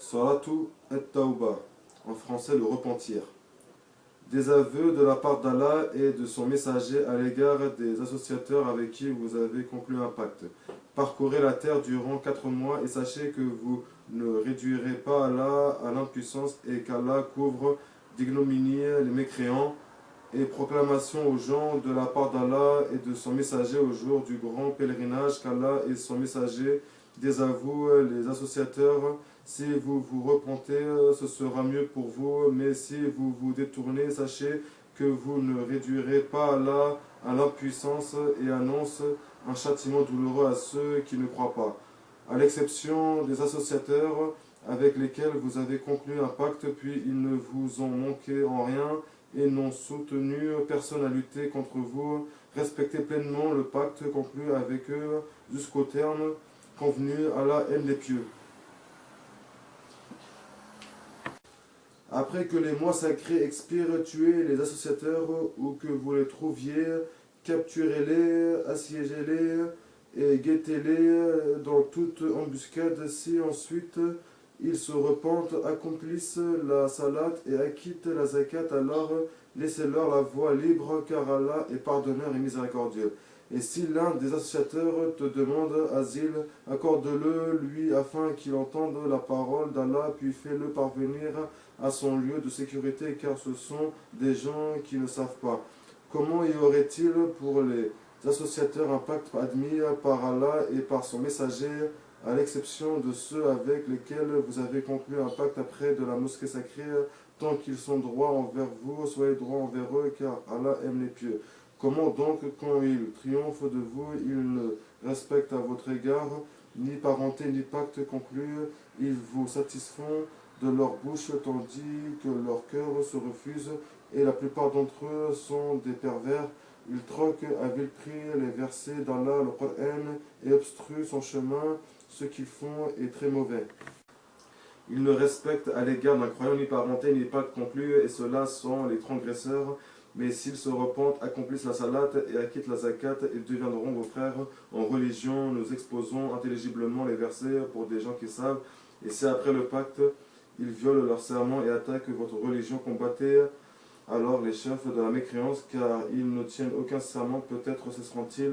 Suratu at-Tawbah, en français le repentir. Des aveux de la part d'Allah et de son messager à l'égard des associateurs avec qui vous avez conclu un pacte. Parcourez la terre durant 4 mois et sachez que vous ne réduirez pas Allah à l'impuissance et qu'Allah couvre d'ignominie les mécréants. Et proclamation aux gens de la part d'Allah et de son messager au jour du grand pèlerinage qu'Allah et son messager désavouent les associateurs. Si vous vous repentez, ce sera mieux pour vous, mais si vous vous détournez, sachez que vous ne réduirez pas Allah à l'impuissance et annonce un châtiment douloureux à ceux qui ne croient pas. À l'exception des associateurs avec lesquels vous avez conclu un pacte, puis ils ne vous ont manqué en rien et n'ont soutenu personne à lutter contre vous. Respectez pleinement le pacte conclu avec eux jusqu'au terme convenu. Allah aime les pieux. Après que les mois sacrés expirent, tuez les associateurs où que vous les trouviez, capturez-les, assiégez-les et guettez-les dans toute embuscade. Si ensuite ils se repentent, accomplissent la salat et acquittent la zakat, alors laissez-leur la voie libre, car Allah est pardonneur et miséricordieux. Et si l'un des associateurs te demande asile, accorde-le lui afin qu'il entende la parole d'Allah, puis fais-le parvenir à son lieu de sécurité, car ce sont des gens qui ne savent pas. Comment y aurait-il pour les associateurs un pacte admis par Allah et par son messager, à l'exception de ceux avec lesquels vous avez conclu un pacte après de la mosquée sacrée, tant qu'ils sont droits envers vous, soyez droits envers eux, car Allah aime les pieux. Comment donc, quand ils triomphent de vous, ils ne respectent à votre égard ni parenté ni pacte conclu, ils vous satisfont de leur bouche, tandis que leur cœur se refuse, et la plupart d'entre eux sont des pervers. Ils troquent à vil prix les versets d'Allah, le Coran, et obstruent son chemin. Ce qu'ils font est très mauvais. Ils ne respectent à l'égard d'un croyant ni parenté ni pacte conclu, et ceux-là sont les transgresseurs. Mais s'ils se repentent, accomplissent la salat et acquittent la zakat, ils deviendront vos frères en religion. Nous exposons intelligiblement les versets pour des gens qui savent. Et si après le pacte, ils violent leur serment et attaquent votre religion, combattez alors les chefs de la mécréance, car ils ne tiennent aucun serment, peut-être cesseront-ils.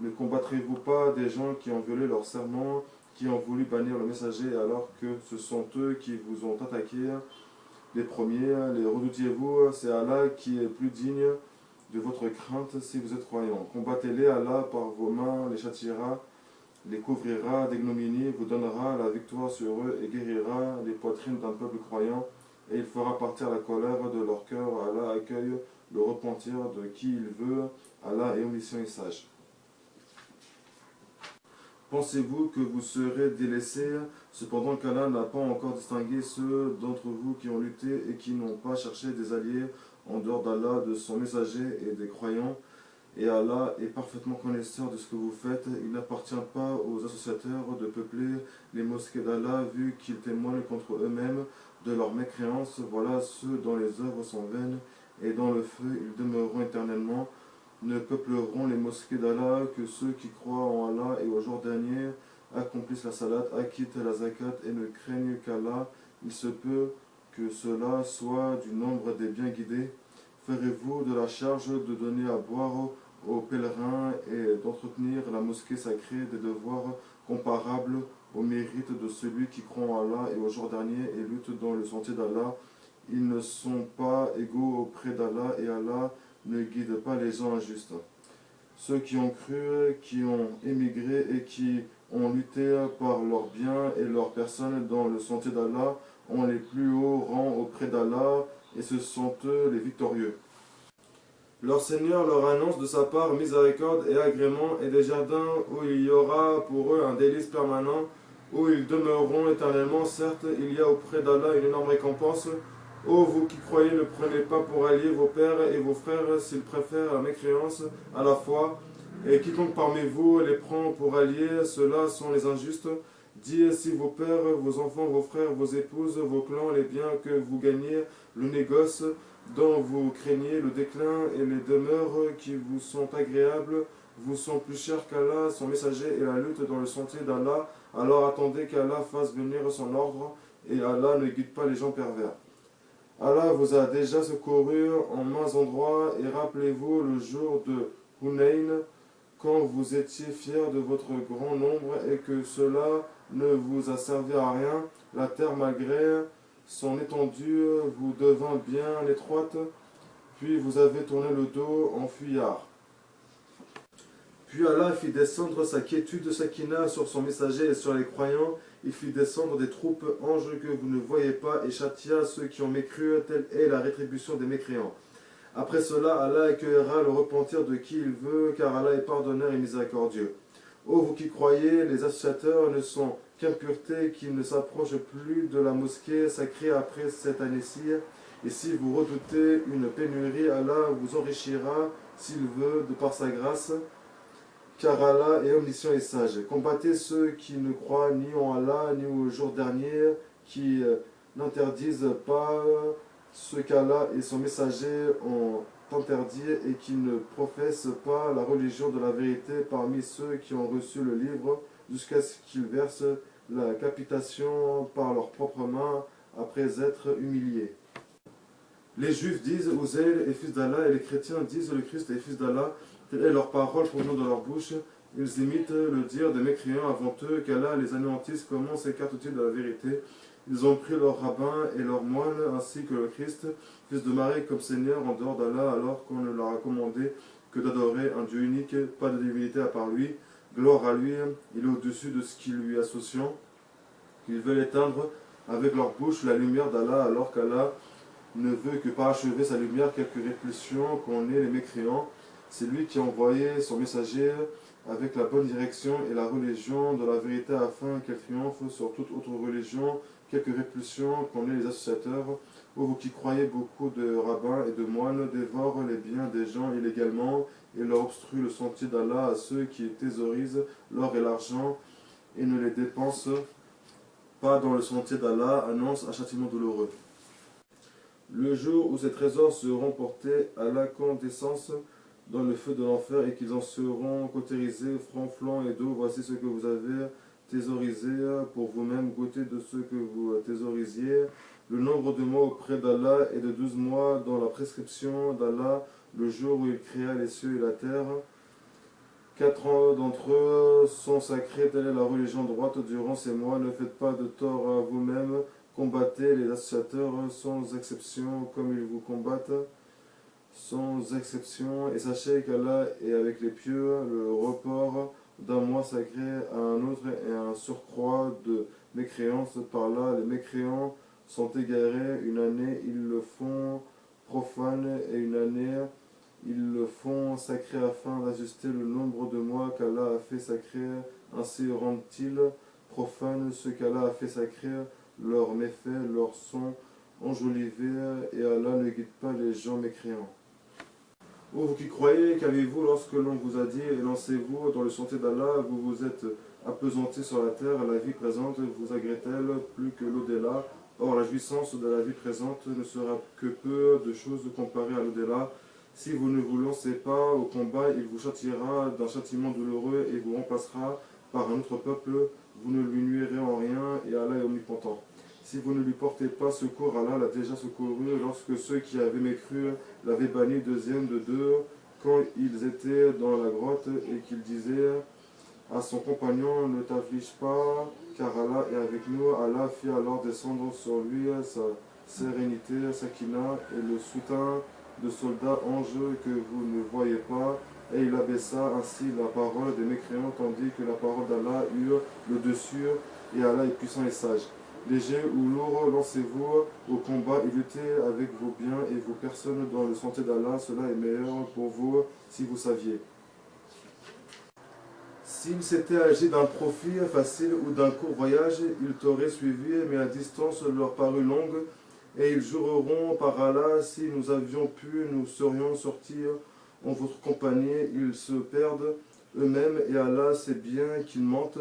Ne combattrez-vous pas des gens qui ont violé leur serment, qui ont voulu bannir le messager, alors que ce sont eux qui vous ont attaqué les premiers? Les redoutiez-vous? C'est Allah qui est plus digne de votre crainte si vous êtes croyants. Combattez-les, Allah par vos mains les châtiera, les couvrira d'ignominie, vous donnera la victoire sur eux et guérira les poitrines d'un peuple croyant, et il fera partir la colère de leur cœur. Allah accueille le repentir de qui il veut. Allah est omniscient et sage. Pensez-vous que vous serez délaissés, cependant qu'Allah n'a pas encore distingué ceux d'entre vous qui ont lutté et qui n'ont pas cherché des alliés en dehors d'Allah, de son messager et des croyants? Et Allah est parfaitement connaisseur de ce que vous faites. Il n'appartient pas aux associateurs de peupler les mosquées d'Allah, vu qu'ils témoignent contre eux-mêmes de leur mécréance. Voilà ceux dont les œuvres sont vaines, et dans le feu ils demeureront éternellement. Ne peupleront les mosquées d'Allah que ceux qui croient en Allah et au jour dernier, accomplissent la salat, acquittent la zakat et ne craignent qu'Allah. Il se peut que cela soit du nombre des bien guidés. Ferez-vous de la charge de donner à boire aux pèlerins et d'entretenir la mosquée sacrée des devoirs comparables au mérite de celui qui croit en Allah et au jour dernier et lutte dans le sentier d'Allah? Ils ne sont pas égaux auprès d'Allah, et Allah ne guide pas les gens injustes. Ceux qui ont cru, qui ont émigré et qui ont lutté par leurs biens et leurs personnes dans le sentier d'Allah ont les plus hauts rangs auprès d'Allah, et ce sont eux les victorieux. Leur Seigneur leur annonce de sa part miséricorde et agrément, et des jardins où il y aura pour eux un délice permanent, où ils demeureront éternellement. Certes, il y a auprès d'Allah une énorme récompense. Ô vous qui croyez, ne prenez pas pour alliés vos pères et vos frères s'ils préfèrent la mécréance à la foi, et quiconque parmi vous les prend pour alliés, ceux-là sont les injustes. Dis, si vos pères, vos enfants, vos frères, vos épouses, vos clans, les biens que vous gagnez, le négoce dont vous craignez le déclin et les demeures qui vous sont agréables, vous sont plus chers qu'Allah, son messager, et la lutte dans le sentier d'Allah, alors attendez qu'Allah fasse venir son ordre, et Allah ne guide pas les gens pervers. Allah vous a déjà secouru en mains endroits, et rappelez-vous le jour de Hunayn, quand vous étiez fiers de votre grand nombre et que cela ne vous a servi à rien. La terre, malgré son étendue, vous devint bien étroite, puis vous avez tourné le dos en fuyard. Puis Allah fit descendre sa quiétude Sakina sur son messager et sur les croyants. Il fit descendre des troupes anges que vous ne voyez pas et châtia ceux qui ont mécru, telle est la rétribution des mécréants. Après cela, Allah accueillera le repentir de qui il veut, car Allah est pardonneur et miséricordieux. Ô vous qui croyez, les associateurs ne sont qu'impuretés, qu'ils ne s'approchent plus de la mosquée sacrée après cette année-ci. Et si vous redoutez une pénurie, Allah vous enrichira s'il veut, de par sa grâce, car Allah est omniscient et sage. Combattez ceux qui ne croient ni en Allah, ni au jour dernier, qui n'interdisent pas ce qu'Allah et son messager ont interdit et qui ne professent pas la religion de la vérité parmi ceux qui ont reçu le livre, jusqu'à ce qu'ils versent la capitation par leurs propres mains après être humiliés. Les Juifs disent Uzair est fils d'Allah et les chrétiens disent le Christ est fils d'Allah. Telle est leur parole provenant de leur bouche. Ils imitent le dire des mécréants avant eux, qu'Allah les anéantisse. Comment s'écartent-ils de la vérité? Ils ont pris leurs rabbins et leurs moines, ainsi que le Christ, fils de Marie, comme Seigneur en dehors d'Allah, alors qu'on ne leur a commandé que d'adorer un Dieu unique, pas de divinité à part lui. Gloire à lui, il est au-dessus de ce qui lui associe. Ils veulent éteindre avec leur bouche la lumière d'Allah, alors qu'Allah ne veut que parachever sa lumière, quelque répulsion qu'on ait les mécréants. C'est lui qui a envoyé son messager avec la bonne direction et la religion de la vérité afin qu'elle triomphe sur toute autre religion, quelque répulsion qu'on ait les associateurs. Ô vous qui croyez, beaucoup de rabbins et de moines dévorent les biens des gens illégalement et leur obstruent le sentier d'Allah à ceux qui thésaurisent l'or et l'argent et ne les dépensent pas dans le sentier d'Allah, annonce un châtiment douloureux. Le jour où ces trésors seront portés à l'incandescence dans le feu de l'enfer et qu'ils en seront cautérisés, francs, flancs et d'eau, voici ce que vous avez thésaurisé pour vous-même, goûtez de ce que vous thésaurisiez. Le nombre de mois auprès d'Allah est de 12 mois dans la prescription d'Allah, le jour où il créa les cieux et la terre. 4 d'entre eux sont sacrés, telle est la religion droite durant ces mois. Ne faites pas de tort à vous-même, combattez les associateurs sans exception comme ils vous combattent. Sans exception, et sachez qu'Allah est avec les pieux, le report d'un mois sacré à un autre et un surcroît de mécréance. Par là, les mécréants sont égarés, une année ils le font profane et une année ils le font sacré afin d'ajuster le nombre de mois qu'Allah a fait sacré. Ainsi rendent-ils profane ce qu'Allah a fait sacré, leurs méfaits leur sont enjolivés et Allah ne guide pas les gens mécréants. Ô vous qui croyez, qu'avez-vous lorsque l'on vous a dit lancez-vous dans le sentier d'Allah, vous vous êtes appesantis sur la terre, la vie présente vous agrée-t-elle plus que l'au-delà? Or la jouissance de la vie présente ne sera que peu de choses comparées à l'au-delà. Si vous ne vous lancez pas au combat, il vous châtiera d'un châtiment douloureux et vous remplacera par un autre peuple, vous ne lui nuirez en rien et Allah est omnipotent. Si vous ne lui portez pas secours, Allah l'a déjà secouru lorsque ceux qui avaient mécru l'avaient banni deuxième de deux, quand ils étaient dans la grotte et qu'il disait à son compagnon ne t'afflige pas, car Allah est avec nous. Allah fit alors descendre sur lui sa sérénité, Sakina et le soutien de soldats anges que vous ne voyez pas, et il abaissa ainsi la parole des mécréants, tandis que la parole d'Allah eut le dessus, et Allah est puissant et sage. Léger ou lourd, lancez-vous au combat et luttez avec vos biens et vos personnes dans le sentier d'Allah, cela est meilleur pour vous si vous saviez. S'il s'était agi d'un profit facile ou d'un court voyage, ils t'auraient suivi, mais la distance leur parut longue, et ils jureront par Allah, si nous avions pu, nous serions sortis en votre compagnie. Ils se perdent eux-mêmes, et Allah sait bien qu'ils mentent.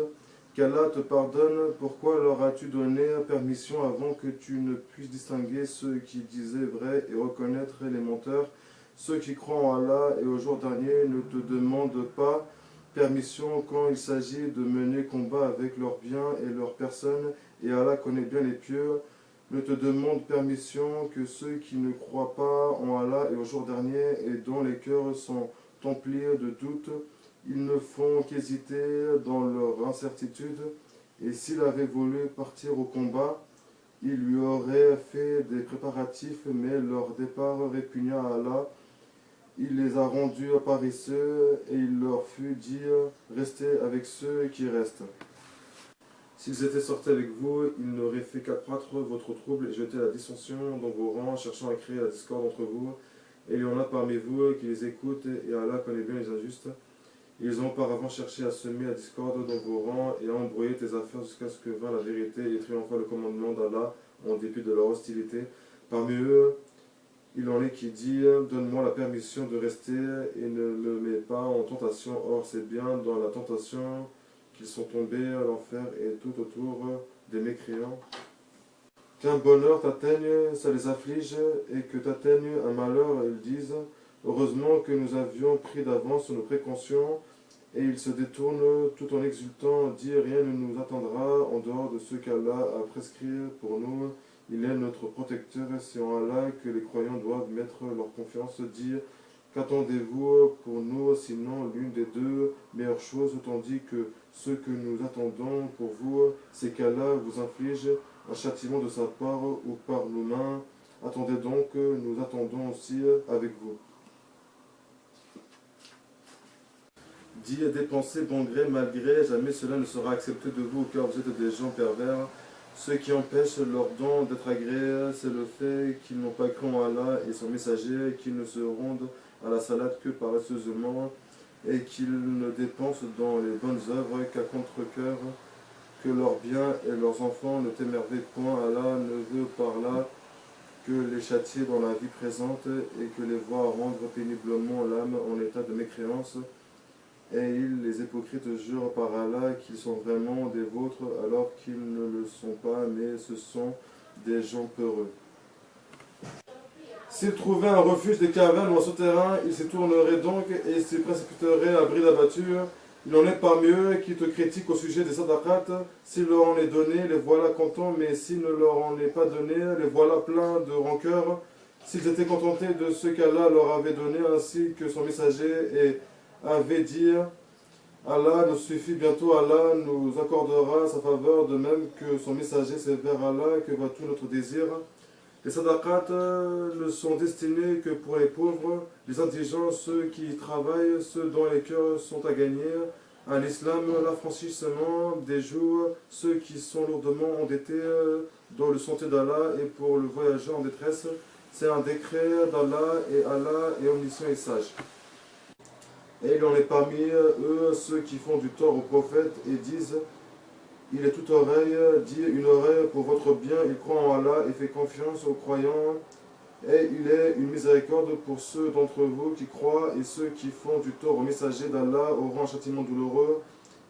Qu'Allah te pardonne, pourquoi leur as-tu donné permission avant que tu ne puisses distinguer ceux qui disaient vrai et reconnaître les menteurs? Ceux qui croient en Allah et au jour dernier ne te demandent pas permission quand il s'agit de mener combat avec leurs biens et leurs personnes, et Allah connaît bien les pieux, ne te demandent permission que ceux qui ne croient pas en Allah et au jour dernier et dont les cœurs sont emplis de doutes. Ils ne font qu'hésiter dans leur incertitude, et s'il avait voulu partir au combat, il lui aurait fait des préparatifs, mais leur départ répugna à Allah. Il les a rendus paresseux, et il leur fut dit, restez avec ceux qui restent. S'ils étaient sortis avec vous, ils n'auraient fait qu'accroître votre trouble et jeter la dissension dans vos rangs, cherchant à créer la discorde entre vous. Et il y en a parmi vous qui les écoutent, et Allah connaît bien les injustes. Ils ont auparavant cherché à semer la discorde dans vos rangs et à embrouiller tes affaires jusqu'à ce que vint la vérité et triompha le commandement d'Allah en dépit de leur hostilité. Parmi eux, il en est qui dit, donne-moi la permission de rester et ne me mets pas en tentation. Or, c'est bien dans la tentation qu'ils sont tombés à l'enfer et tout autour des mécréants. Qu'un bonheur t'atteigne, ça les afflige, et que t'atteigne un malheur, ils disent, heureusement que nous avions pris d'avance nos précautions, et ils se détournent tout en exultant, dit rien ne nous attendra en dehors de ce qu'Allah a prescrit pour nous. Il est notre protecteur, et c'est en Allah que les croyants doivent mettre leur confiance, dit qu'attendez-vous pour nous, sinon l'une des deux meilleures choses, tandis que ce que nous attendons pour vous, c'est qu'Allah vous inflige un châtiment de sa part ou par nos mains. Attendez donc, nous attendons aussi avec vous. Dit, dépensez bon gré, mal gré, jamais cela ne sera accepté de vous, car vous êtes des gens pervers. Ce qui empêche leur don d'être agréé, c'est le fait qu'ils n'ont pas cru en Allah et son messager, qu'ils ne se rendent à la salade que paresseusement, et qu'ils ne dépensent dans les bonnes œuvres qu'à contre-cœur, que leurs biens et leurs enfants ne t'émerveillent point. Allah ne veut par là que les châtier dans la vie présente et que les voir rendre péniblement l'âme en état de mécréance. Et ils, les hypocrites, jurent par Allah qu'ils sont vraiment des vôtres alors qu'ils ne le sont pas, mais ce sont des gens peureux. S'ils trouvaient un refuge, des cavernes ou un souterrain, ils s'y tourneraient donc et s'y précipiteraient à bride abattue. Il en est parmi eux qui te critiquent au sujet des sadaqat. S'il leur en est donné, les voilà contents, mais s'il ne leur en est pas donné, les voilà pleins de rancœur. S'ils étaient contentés de ce qu'Allah leur avait donné, ainsi que son messager avait dit, Allah nous suffit, bientôt Allah nous accordera sa faveur, de même que son messager, c'est vers Allah que va tout notre désir. Les sadaqat ne sont destinés que pour les pauvres, les indigents, ceux qui travaillent, ceux dont les cœurs sont à gagner. À l'islam, l'affranchissement des jours, ceux qui sont lourdement endettés dans le sentier d'Allah et pour le voyageur en détresse. C'est un décret d'Allah et Allah est omniscient et sage. Et il en est parmi eux ceux qui font du tort au prophète et disent, il est toute oreille, dit une oreille pour votre bien, il croit en Allah et fait confiance aux croyants. Et il est une miséricorde pour ceux d'entre vous qui croient, et ceux qui font du tort au messager d'Allah auront un châtiment douloureux.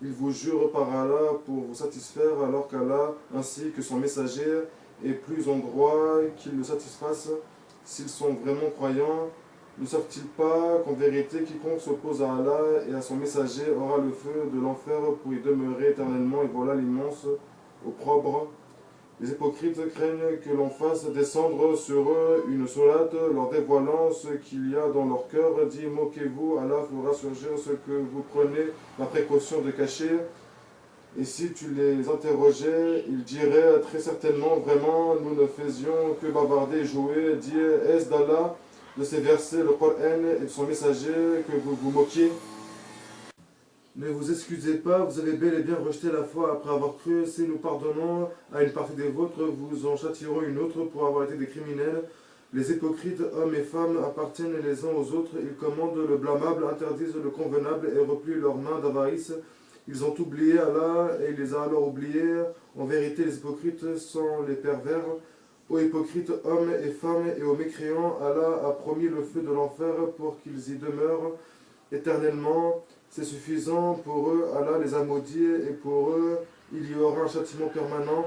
Ils vous jurent par Allah pour vous satisfaire, alors qu'Allah ainsi que son messager est plus en droit qu'ils le satisfassent s'ils sont vraiment croyants. Ne savent-ils pas qu'en vérité quiconque s'oppose à Allah et à son messager aura le feu de l'enfer pour y demeurer éternellement, et voilà l'immense opprobre. Les hypocrites craignent que l'on fasse descendre sur eux une sourate leur dévoilant ce qu'il y a dans leur cœur. Dit, moquez-vous, Allah fera surgir ce que vous prenez la précaution de cacher. Et si tu les interrogeais, ils diraient très certainement, vraiment, nous ne faisions que bavarder et jouer. Dit, est-ce d'Allah, de ces versets, le Coran et de son messager, que vous vous moquiez? Ne vous excusez pas, vous avez bel et bien rejeté la foi après avoir cru. Si nous pardonnons à une partie des vôtres, vous en châtierons une autre pour avoir été des criminels. Les hypocrites, hommes et femmes, appartiennent les uns aux autres. Ils commandent le blâmable, interdisent le convenable et replient leurs mains d'avarice. Ils ont oublié Allah et il les a alors oubliés. En vérité, les hypocrites sont les pervers. Aux hypocrites, hommes et femmes, et aux mécréants, Allah a promis le feu de l'enfer pour qu'ils y demeurent éternellement. C'est suffisant pour eux, Allah les a maudits, et pour eux, il y aura un châtiment permanent.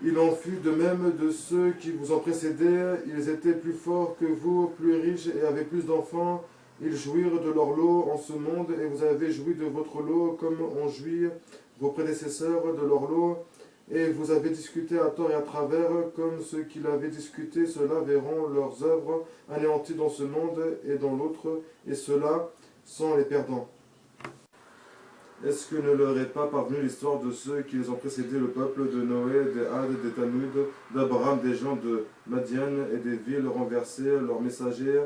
Il en fut de même de ceux qui vous ont précédés. Ils étaient plus forts que vous, plus riches et avaient plus d'enfants. Ils jouirent de leur lot en ce monde, et vous avez joui de votre lot comme ont joui vos prédécesseurs de leur lot. Et vous avez discuté à tort et à travers, comme ceux qui l'avaient discuté, ceux-là verront leurs œuvres anéanties dans ce monde et dans l'autre, et ceux-là sont les perdants. Est-ce que ne leur est pas parvenue l'histoire de ceux qui les ont précédés, le peuple de Noé, des Hades, des Tamud, d'Abraham, des gens de Madian et des villes renversées? Leurs messagers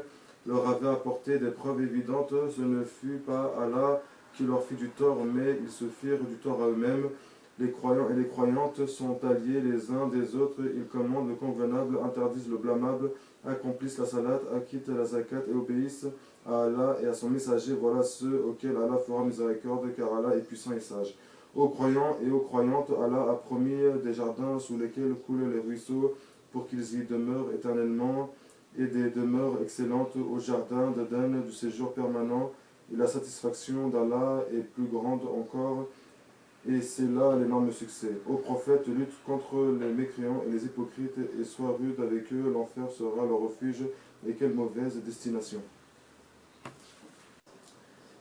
leur avaient apporté des preuves évidentes. Ce ne fut pas Allah qui leur fit du tort, mais ils se firent du tort à eux-mêmes. Les croyants et les croyantes sont alliés les uns des autres. Ils commandent le convenable, interdisent le blâmable, accomplissent la salat, acquittent la zakat et obéissent à Allah et à son messager. Voilà ceux auxquels Allah fera miséricorde, car Allah est puissant et sage. Aux croyants et aux croyantes, Allah a promis des jardins sous lesquels coulent les ruisseaux pour qu'ils y demeurent éternellement, et des demeures excellentes aux jardins d'Aden du séjour permanent. Et la satisfaction d'Allah est plus grande encore, et c'est là l'énorme succès. Ô prophète, lutte contre les mécréants et les hypocrites, et sois rude avec eux, l'enfer sera leur refuge, et quelle mauvaise destination.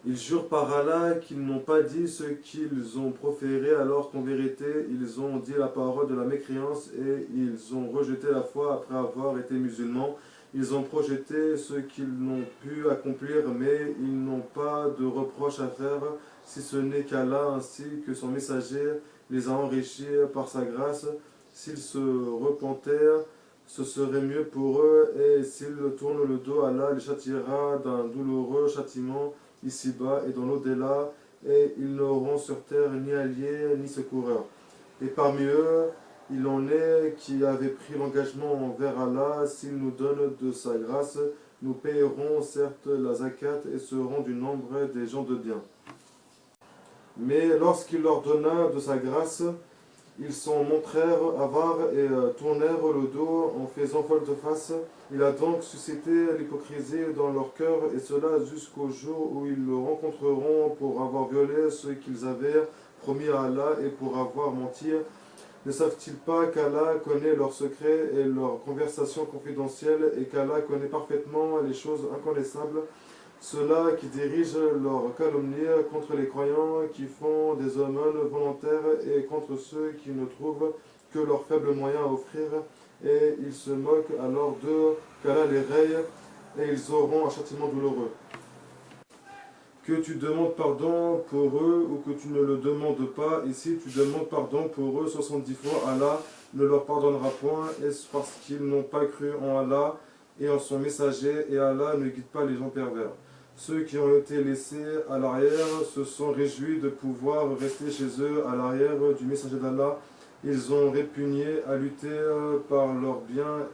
Ils jurent par Allah qu'ils n'ont pas dit ce qu'ils ont proféré, alors qu'en vérité, ils ont dit la parole de la mécréance et ils ont rejeté la foi après avoir été musulmans. Ils ont projeté ce qu'ils n'ont pu accomplir, mais ils n'ont pas de reproche à faire, si ce n'est qu'Allah ainsi que son messager les a enrichis par sa grâce. S'ils se repentaient, ce serait mieux pour eux, et s'ils tournent le dos, Allah les châtiera d'un douloureux châtiment ici-bas et dans l'au-delà, et ils n'auront sur terre ni alliés ni secoureurs. Et parmi eux, il en est qui avaient pris l'engagement envers Allah: s'il nous donne de sa grâce, nous payerons certes la zakat et serons du nombre des gens de bien. Mais lorsqu'il leur donna de sa grâce, ils s'en montrèrent avares et tournèrent le dos en faisant volte-face. Il a donc suscité l'hypocrisie dans leur cœur, et cela jusqu'au jour où ils le rencontreront pour avoir violé ce qu'ils avaient promis à Allah et pour avoir menti. Ne savent-ils pas qu'Allah connaît leurs secrets et leurs conversations confidentielles, et qu'Allah connaît parfaitement les choses inconnaissables? Ceux-là qui dirigent leur calomnie contre les croyants, qui font des aumônes volontaires, et contre ceux qui ne trouvent que leurs faibles moyens à offrir, et ils se moquent alors d'eux, qu'Allah les raye, et ils auront un châtiment douloureux. Que tu demandes pardon pour eux ou que tu ne le demandes pas, et si tu demandes pardon pour eux 70 fois, Allah ne leur pardonnera point, est-ce parce qu'ils n'ont pas cru en Allah et en son messager, et Allah ne guide pas les gens pervers. Ceux qui ont été laissés à l'arrière se sont réjouis de pouvoir rester chez eux à l'arrière du messager d'Allah. Ils ont répugné à lutter par leurs biens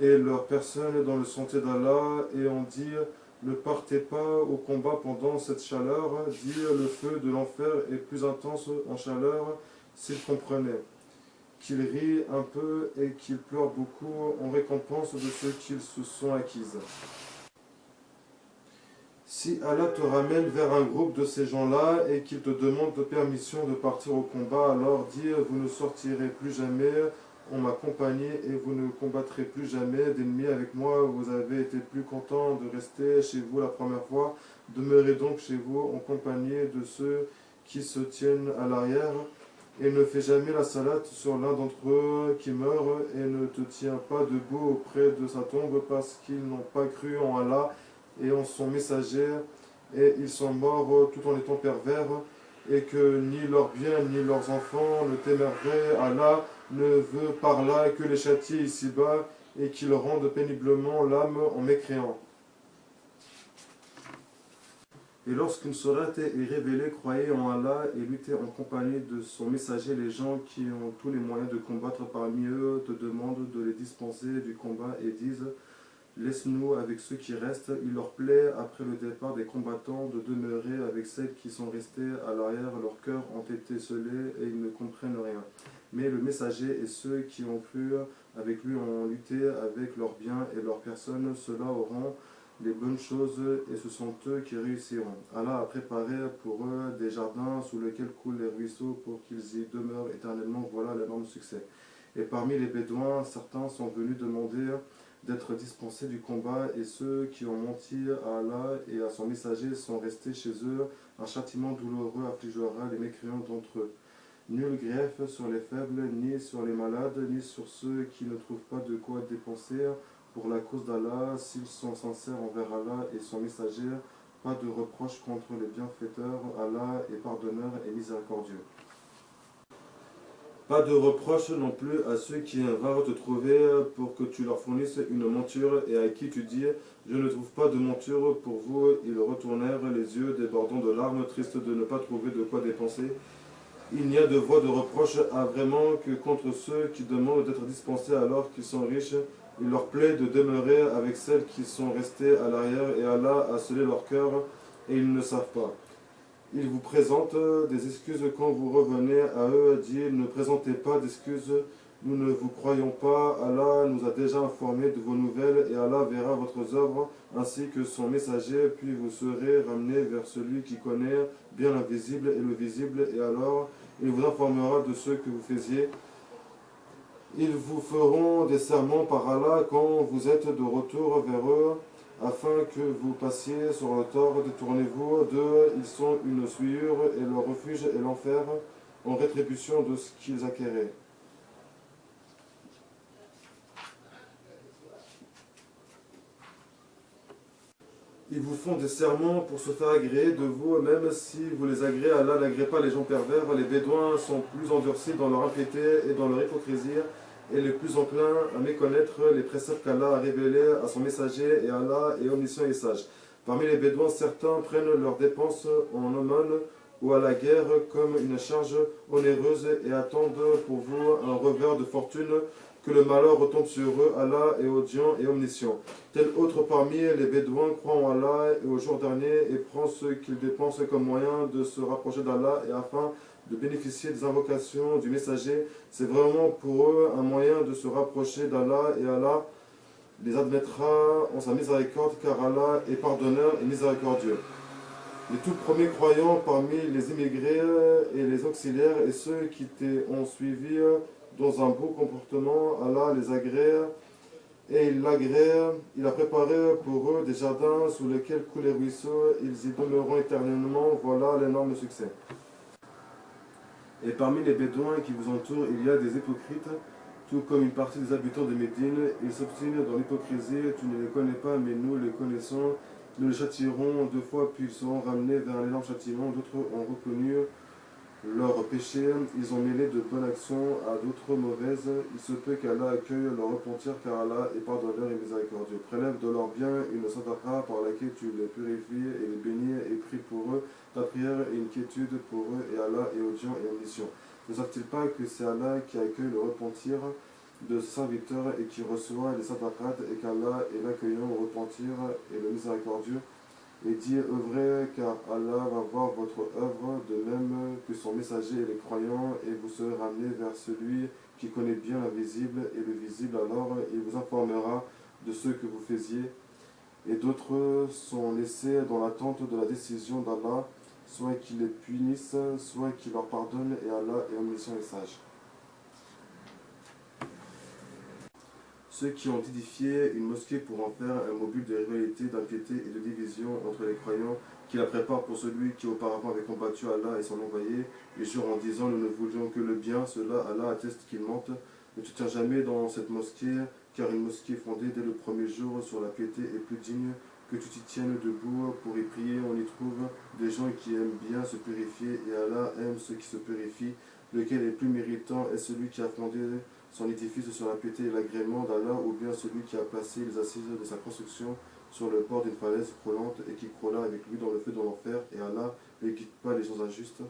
et leur personne dans le sentier d'Allah, et ont dit: ne partez pas au combat pendant cette chaleur, dit: le feu de l'enfer est plus intense en chaleur. S'ils comprenaient qu'ils rient un peu et qu'ils pleurent beaucoup en récompense de ce qu'ils se sont acquises. Si Allah te ramène vers un groupe de ces gens-là et qu'il te demande permission de partir au combat, alors dis: vous ne sortirez plus jamais en ma compagnie et vous ne combattrez plus jamais d'ennemis avec moi. Vous avez été plus content de rester chez vous la première fois. Demeurez donc chez vous en compagnie de ceux qui se tiennent à l'arrière, et ne fais jamais la salate sur l'un d'entre eux qui meurt, et ne te tiens pas debout auprès de sa tombe, parce qu'ils n'ont pas cru en Allah et en son messager, et ils sont morts tout en étant pervers, et que ni leurs biens ni leurs enfants ne t'émerveillent. Allah ne veut par là que les châtier ici-bas, et qu'ils rendent péniblement l'âme en mécréant. Et lorsqu'une sourate est révélée, croyez en Allah et luttez en compagnie de son messager. Les gens qui ont tous les moyens de combattre parmi eux te demandent de les dispenser du combat et disent: laisse-nous avec ceux qui restent. Il leur plaît, après le départ des combattants, de demeurer avec celles qui sont restées à l'arrière. Leurs cœurs ont été scellés et ils ne comprennent rien. Mais le messager et ceux qui ont cru avec lui ont lutté avec leurs biens et leurs personnes. Ceux-là auront les bonnes choses, et ce sont eux qui réussiront. Allah a préparé pour eux des jardins sous lesquels coulent les ruisseaux pour qu'ils y demeurent éternellement. Voilà l'énorme succès. Et parmi les Bédouins, certains sont venus demander d'être dispensés du combat, et ceux qui ont menti à Allah et à son messager sont restés chez eux. Un châtiment douloureux affligera les mécréants d'entre eux. nul grief sur les faibles, ni sur les malades, ni sur ceux qui ne trouvent pas de quoi dépenser pour la cause d'Allah, s'ils sont sincères envers Allah et son messager. Pas de reproche contre les bienfaiteurs, Allah est pardonneur et miséricordieux. Pas de reproche non plus à ceux qui vinrent te trouver pour que tu leur fournisses une monture et à qui tu dis « Je ne trouve pas de monture pour vous ». Ils retournèrent les yeux débordant de larmes, tristes de ne pas trouver de quoi dépenser. Il n'y a de voix de reproche à vraiment que contre ceux qui demandent d'être dispensés alors qu'ils sont riches. Il leur plaît de demeurer avec celles qui sont restées à l'arrière et Allah a scellé leur cœur et ils ne savent pas. Ils vous présentent des excuses quand vous revenez à eux, dit « Ne présentez pas d'excuses, nous ne vous croyons pas, Allah nous a déjà informés de vos nouvelles et Allah verra votre œuvre ainsi que son messager, puis vous serez ramenés vers celui qui connaît bien l'invisible et le visible et alors il vous informera de ce que vous faisiez. Ils vous feront des serments par Allah quand vous êtes de retour vers eux, afin que vous passiez sur le tort. Détournez-vous d'eux, ils sont une souillure, et leur refuge est l'enfer, en rétribution de ce qu'ils acquéraient. Ils vous font des serments pour se faire agréer de vous, même si vous les agréez, Allah n'agrée pas les gens pervers. Les Bédouins sont plus endurcis dans leur impiété et dans leur hypocrisie, et les plus enclins à méconnaître les préceptes qu'Allah a révélés à son messager, et Allah est omniscient et sage. Parmi les Bédouins, certains prennent leurs dépenses en aumône ou à la guerre comme une charge onéreuse et attendent pour vous un revers de fortune, que le malheur retombe sur eux. Allah est audient et omniscient. Tel autre parmi les Bédouins croit en Allah et au jour dernier et prend ce qu'il dépense comme moyen de se rapprocher d'Allah et afin de bénéficier des invocations du messager. C'est vraiment pour eux un moyen de se rapprocher d'Allah et Allah les admettra en sa miséricorde car Allah est pardonneur et miséricordieux. Les tout premiers croyants parmi les immigrés et les auxiliaires et ceux qui ont suivi dans un beau comportement, Allah les agrée et il a préparé pour eux des jardins sous lesquels coulent les ruisseaux, ils y demeureront éternellement, voilà l'énorme succès. Et parmi les Bédouins qui vous entourent, il y a des hypocrites, tout comme une partie des habitants de Médine. Ils s'obstinent dans l'hypocrisie, tu ne les connais pas, mais nous les connaissons. Nous les châtierons 2 fois, puis ils seront ramenés vers un énorme châtiment. D'autres ont reconnu leurs péchés, ils ont mêlé de bonnes actions à d'autres mauvaises. Il se peut qu'Allah accueille leur repentir, car Allah est pardonneur et miséricordieux. Prélève de leurs biens une sadaqa par laquelle tu les purifies et les bénis, et prie pour eux ta prière et une quiétude pour eux, et Allah est audient et omniscient. Ne savent-ils pas que c'est Allah qui accueille le repentir de ses serviteurs et qui reçoit les sadaqat, et qu'Allah est l'accueillant au repentir et le miséricordieux? Et dit œuvrez car Allah va voir votre œuvre de même que son messager et les croyants, et vous serez ramenés vers celui qui connaît bien l'invisible et le visible, alors il vous informera de ce que vous faisiez. Et d'autres sont laissés dans l'attente de la décision d'Allah, soit qu'il les punisse, soit qu'il leur pardonne, et Allah est omniscient et sage. Ceux qui ont édifié une mosquée pour en faire un mobile de rivalité, d'impiété et de division entre les croyants, qui la préparent pour celui qui auparavant avait combattu Allah et son envoyé, et jurent en disant nous ne voulions que le bien, cela Allah atteste qu'ils mentent. Ne te tiens jamais dans cette mosquée, car une mosquée fondée dès le premier jour sur la piété est plus digne que tu t'y tiennes debout pour y prier. On y trouve des gens qui aiment bien se purifier, et Allah aime ceux qui se purifient. Lequel est plus méritant est celui qui a fondé son édifice sur la piété et l'agrément d'Allah, ou bien celui qui a placé les assises de sa construction sur le bord d'une falaise croulante et qui croula avec lui dans le feu de l'enfer, et Allah ne quitte pas les gens injustes.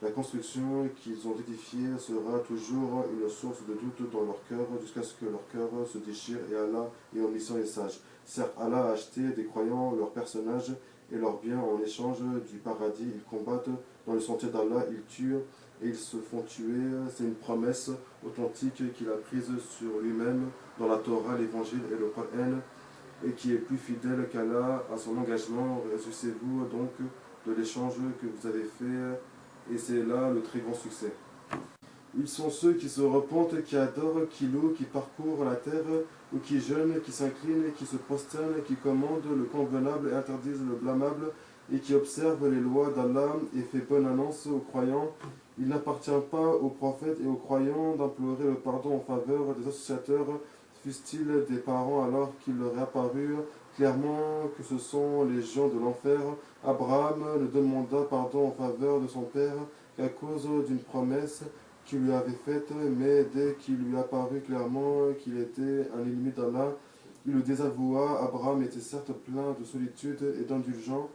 La construction qu'ils ont édifiée sera toujours une source de doute dans leur cœur, jusqu'à ce que leur cœur se déchire, et Allah est omniscient et sage. Certes, Allah a acheté des croyants leurs personnages et leurs biens en échange du paradis. Ils combattent dans le sentier d'Allah, ils tuent et ils se font tuer. C'est une promesse authentique qu'il a prise sur lui-même dans la Torah, l'Évangile et le Coran, et qui est plus fidèle qu'Allah à son engagement. Réjouissez-vous donc de l'échange que vous avez fait, et c'est là le très grand succès. Ils sont ceux qui se repentent, qui adorent, qui louent, qui parcourent la terre, ou qui jeûnent, qui s'inclinent, qui se prosternent, qui commandent le convenable et interdisent le blâmable, et qui observent les lois d'Allah et fait bonne annonce aux croyants. Il n'appartient pas aux prophètes et aux croyants d'implorer le pardon en faveur des associateurs, fussent-ils des parents, alors qu'il leur est apparu clairement que ce sont les gens de l'enfer. Abraham ne demanda pardon en faveur de son père qu'à cause d'une promesse qu'il lui avait faite, mais dès qu'il lui apparut clairement qu'il était un ennemi d'Allah, il le désavoua. Abraham était certes plein de solitude et d'indulgence.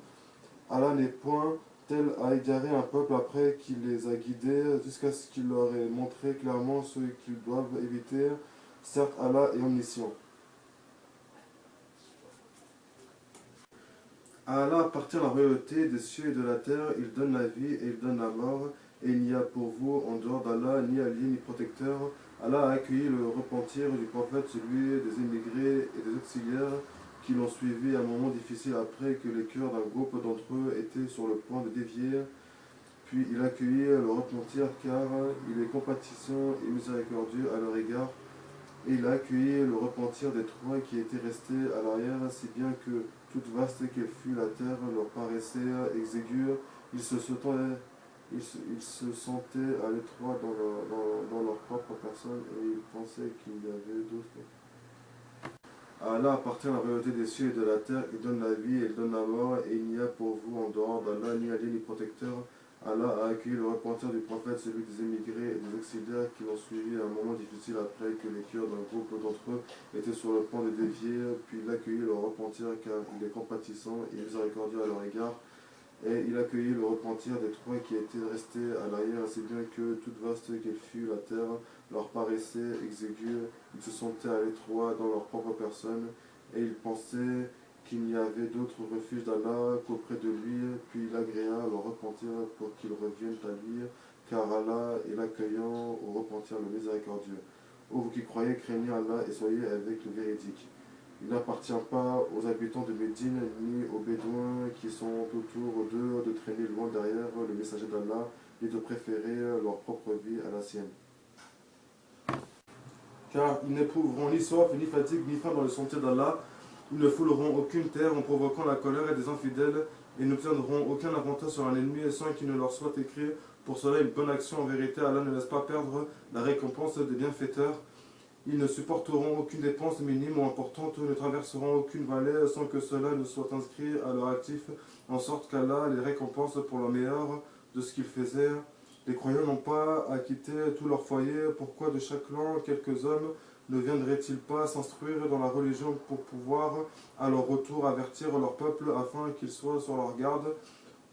Allah n'est point tel à égarer un peuple après qu'il les a guidés, jusqu'à ce qu'il leur ait montré clairement ce qu'ils doivent éviter. Certes, Allah est omniscient. À Allah appartient la royauté des cieux et de la terre. Il donne la vie et il donne la mort. Et il n'y a pour vous, en dehors d'Allah, ni allié ni protecteur. Allah a accueilli le repentir du prophète, celui des émigrés et des auxiliaires qui l'ont suivi à un moment difficile après que les cœurs d'un groupe d'entre eux étaient sur le point de dévier. Puis il accueillit le repentir car il est compatissant et miséricordieux à leur égard. Et il a accueilli le repentir des trois qui étaient restés à l'arrière, si bien que, toute vaste qu'elle fût la terre, leur paraissait exiguë. Ils se sentaient à l'étroit dans leur propre personne et ils pensaient qu'il y avait d'autres. À Allah appartient la royauté des cieux et de la terre. Il donne la vie et il donne la mort, et il n'y a pour vous en dehors d'Allah ni allié ni protecteur. Allah a accueilli le repentir du prophète, celui des émigrés et des auxiliaires qui l'ont suivi à un moment difficile après que les cœurs d'un groupe d'entre eux étaient sur le point de dévier. Puis il accueillit le repentir car il est compatissant et miséricordieux à leur égard. Et il accueillit le repentir des trois qui étaient restés à l'arrière, si bien que, toute vaste qu'elle fût, la terre leur paraissait exiguë. Ils se sentaient à l'étroit dans leur propre personne, et ils pensaient qu'il n'y avait d'autre refuge d'Allah qu'auprès de lui. Puis il agréa leur repentir pour qu'ils reviennent à lui, car Allah est l'accueillant au repentir, le miséricordieux. Ô vous qui croyez, craignez Allah et soyez avec le véridique. Il n'appartient pas aux habitants de Médine ni aux Bédouins qui sont autour d'eux de traîner loin derrière le messager d'Allah et de préférer leur propre vie à la sienne. Car ils n'éprouveront ni soif, ni fatigue, ni faim dans le sentier d'Allah. Ils ne fouleront aucune terre en provoquant la colère des infidèles et n'obtiendront aucun avantage sur un ennemi sans qu'il ne leur soit écrit. Pour cela, une bonne action en vérité, Allah ne laisse pas perdre la récompense des bienfaiteurs. Ils ne supporteront aucune dépense minime ou importante, ne traverseront aucune vallée sans que cela ne soit inscrit à leur actif, en sorte qu'Allah les récompense pour le meilleur de ce qu'ils faisaient. Les croyants n'ont pas à quitter tout leur foyer. Pourquoi de chaque clan quelques hommes ne viendraient-ils pas s'instruire dans la religion pour pouvoir, à leur retour, avertir leur peuple afin qu'ils soient sur leur garde?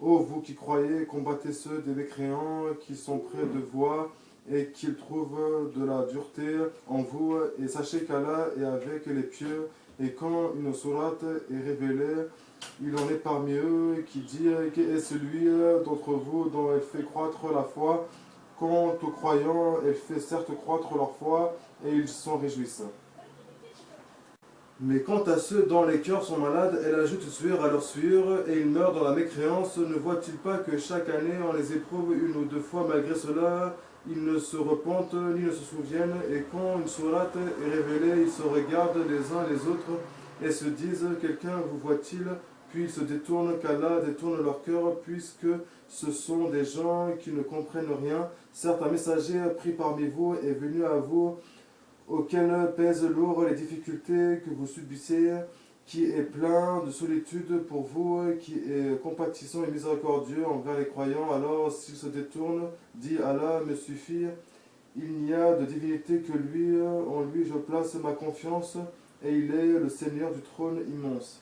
Ô vous qui croyez, combattez ceux des mécréants qui sont près de vous et qu'ils trouvent de la dureté en vous, et sachez qu'Allah est avec les pieux. Et quand une sourate est révélée, il en est parmi eux qui dit qui est celui d'entre vous dont elle fait croître la foi. Quant aux croyants, elle fait certes croître leur foi et ils s'en réjouissent. Mais quant à ceux dont les cœurs sont malades, elle ajoute sueur à leur sueur et ils meurent dans la mécréance. Ne voient-ils pas que chaque année on les éprouve une ou deux fois? Malgré cela, ils ne se repentent ni ne se souviennent. Et quand une sourate est révélée, ils se regardent les uns les autres et se disent: quelqu'un vous voit-il? Puis ils se détournent, qu'Allah détourne leur cœur, puisque ce sont des gens qui ne comprennent rien. Certes, un messager pris parmi vous est venu à vous, auquel pèsent lourd les difficultés que vous subissez, qui est plein de solitude pour vous, qui est compatissant et miséricordieux envers les croyants. Alors s'ils se détournent, dit: Allah me suffit, il n'y a de divinité que lui, en lui je place ma confiance, et il est le Seigneur du trône immense.